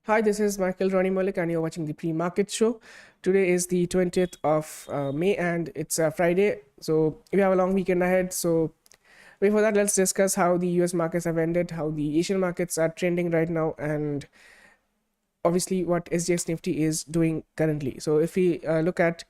Hi, this is Michael Rony Mullick, and you're watching the pre-market show. Today is the 20th of May, and it's Friday, so we have a long weekend ahead. So before that, let's discuss how the US markets have ended, how the Asian markets are trending right now, and obviously what SGX Nifty is doing currently. So if we look at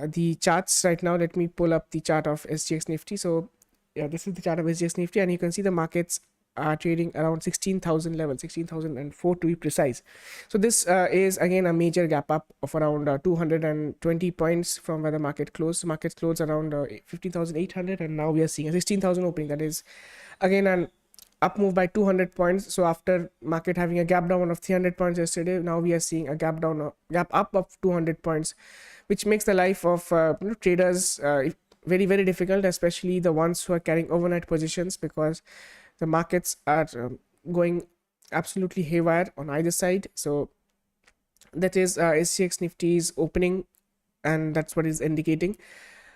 the charts right now, let me pull up the chart of SGX Nifty. So yeah, this is the chart of SGX Nifty, and you can see the markets are trading around 16,000 level, 16,004 to be precise. So this is again a major gap up of around 220 points from where the market closed. Markets closed around 15,800, and now we are seeing a 16,000 opening. That is again an up move by 200 points. So after market having a gap down of 300 points yesterday, now we are seeing a gap up of 200 points, which makes the life of traders very very difficult, especially the ones who are carrying overnight positions, because the markets are going absolutely haywire on either side. So that is SGX Nifty's opening, and that's what is indicating.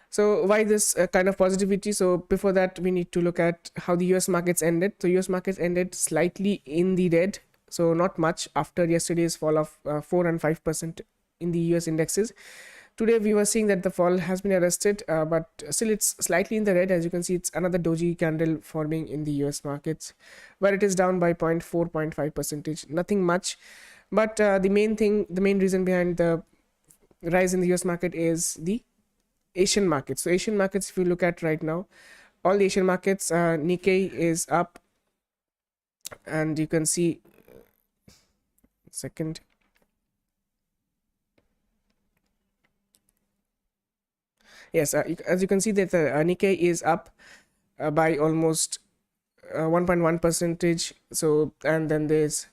So why this kind of positivity? So before that, we need to look at how the US markets ended. So US markets ended slightly in the red, so not much after yesterday's fall of 4 and 5% in the US indexes. Today we were seeing that the fall has been arrested, but still it's slightly in the red. As you can see, it's another doji candle forming in the US markets, where it is down by 0.4, 0.5 percentage. Nothing much, but the main reason behind the rise in the US market is the Asian markets. So Asian markets, if you look at right now, all the Asian markets, Nikkei is up, and you can see, second. Yes, as you can see that the Nikkei is up by almost 1.1 percentage. So, and then there's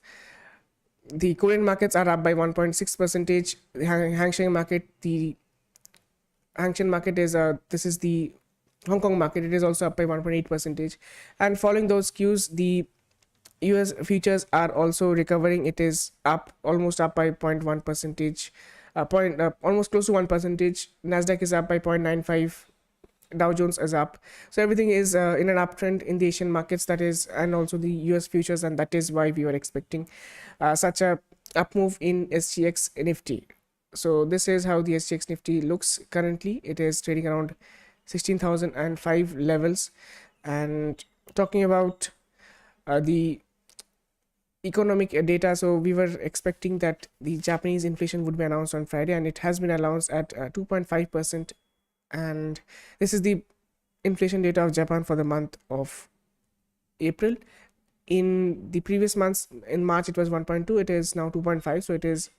the Korean markets are up by 1.6 percentage. The Hang Seng market, the Hang Seng market is this is the Hong Kong market. It is also up by 1.8 percentage. And following those cues, the US futures are also recovering. It is up, almost up by 0.1 percentage, almost close to 1 percentage. Nasdaq is up by 0.95. Dow Jones is up. So everything is in an uptrend in the Asian markets, that is, and also the US futures, and that is why we were expecting such a up move in SGX Nifty. So this is how the SGX Nifty looks currently. It is trading around 16,005 levels. And talking about the economic data, so we were expecting that the Japanese inflation would be announced on Friday, and it has been announced at 2.5%. And this is the inflation data of Japan for the month of April. In the previous months, in March it was 1.2, it is now 2.5, so it is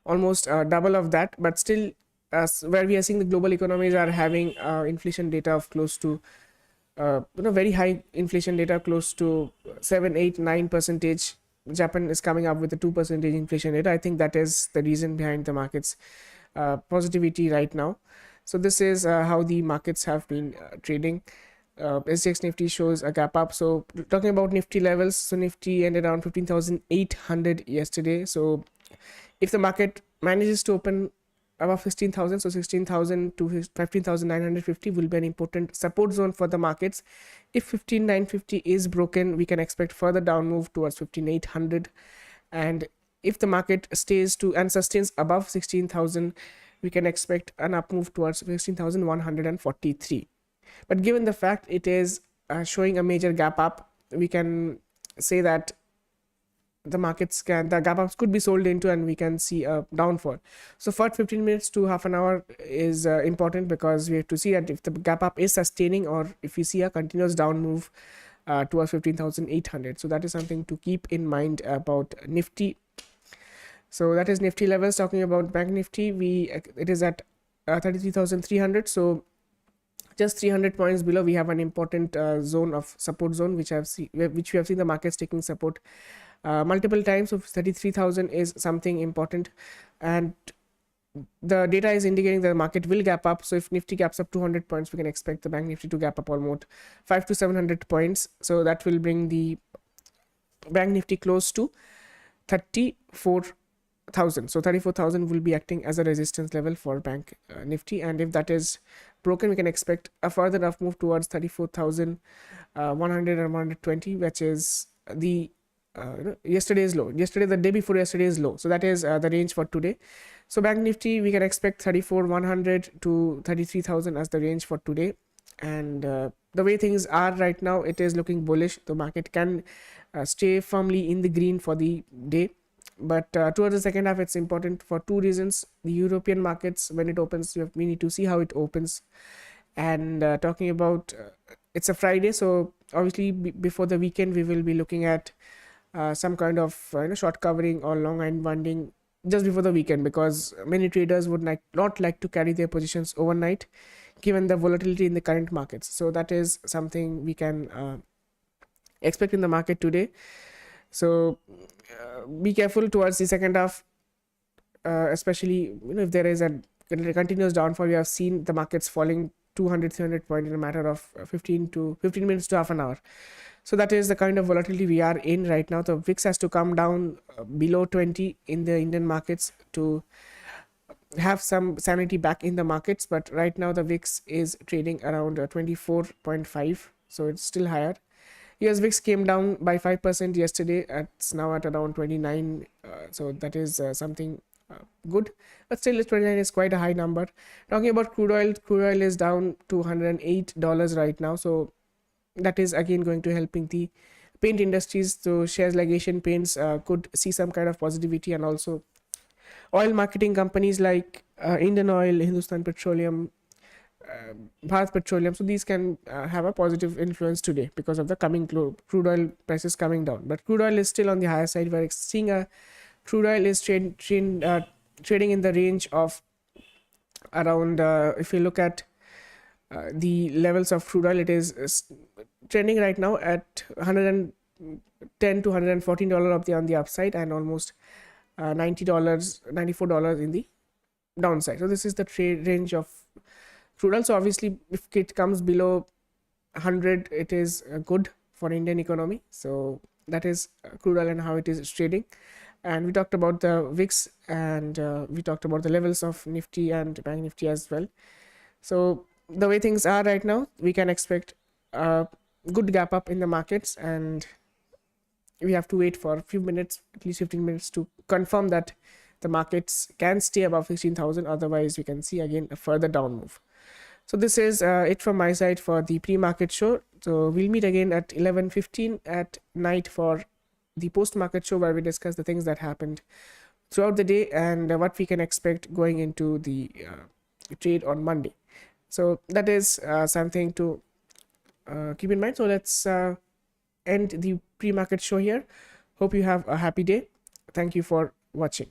almost double of that. But still, where we are seeing the global economies are having inflation data of close to very high inflation data, close to 7, 8, 9 percentage. Japan is coming up with a 2% inflation data. I think that is the reason behind the markets positivity right now. So this is how the markets have been trading. SGX Nifty shows a gap up. So talking about Nifty levels, so Nifty ended around 15,800 yesterday. So if the market manages to open above 16,000, so 16,000 to 15,950 will be an important support zone for the markets. If 15,950 is broken, we can expect further down move towards 15,800. And if the market stays to and sustains above 16,000, we can expect an up move towards 16,143. But given the fact it is showing a major gap up, we can say that the gap ups could be sold into, and we can see a downfall. So for 15 minutes to half an hour is important, because we have to see that if the gap up is sustaining, or if we see a continuous down move towards 15,800. So that is something to keep in mind about Nifty. So that is Nifty levels. Talking about Bank Nifty, it is at 33,300. So just 300 points below, we have an important zone of support zone, which we have seen the markets taking support multiple times. So 33,000 is something important, and the data is indicating that the market will gap up. So if Nifty gaps up 200 points, we can expect the Bank Nifty to gap up almost 5 to 700 points. So that will bring the Bank Nifty close to 34,000. So 34,000 will be acting as a resistance level for Bank Nifty, and if that is broken, we can expect a further up move towards 34,100 and 120, which is the yesterday's low. Yesterday, the day before yesterday's low. So that is the range for today. So Bank Nifty, we can expect 34,100 to 33,000 as the range for today. And the way things are right now, it is looking bullish. The market can stay firmly in the green for the day. But towards the second half, it's important for two reasons. The European markets, when it opens, we need to see how it opens. And talking about it's a Friday, so obviously before the weekend, we will be looking at some kind of short covering or long unwinding just before the weekend, because many traders would not like to carry their positions overnight given the volatility in the current markets. So that is something we can expect in the market today. So be careful towards the second half, especially if there is a continuous downfall. We have seen the markets falling 200 300 points in a matter of 15 minutes to half an hour. So that is the kind of volatility we are in right now. The VIX has to come down below 20 in the Indian markets to have some sanity back in the markets. But right now the VIX is trading around 24.5, so it's still higher. US VIX came down by 5% yesterday. It's now at around 29. So that is something good, but still 29 is quite a high number. Talking about crude oil is down to $108 right now. So that is again going to helping the paint industries. So shares like Asian Paints could see some kind of positivity, and also oil marketing companies like Indian Oil, Hindustan Petroleum, Bharat Petroleum. So these can have a positive influence today because of the coming crude oil prices coming down. But crude oil is still on the higher side. We're seeing a crude oil is trading in the range of around, if you look at the levels of crude oil, it is trending right now at $110 to $114 on the upside, and almost $90, $94 in the downside. So this is the trade range of crude oil. So obviously if it comes below 100, it is good for Indian economy. So that is crude oil and how it is trading. And we talked about the VIX, and we talked about the levels of Nifty and Bank Nifty as well. So the way things are right now, we can expect a good gap up in the markets, and we have to wait for a few minutes, at least 15 minutes, to confirm that the markets can stay above 16,000. Otherwise, we can see again a further down move. So this is it from my side for the pre-market show. So we'll meet again at 11:15 at night for the post-market show, where we discuss the things that happened throughout the day and what we can expect going into the trade on Monday. So that is something to keep in mind. So let's end the pre-market show here. Hope you have a happy day. Thank you for watching.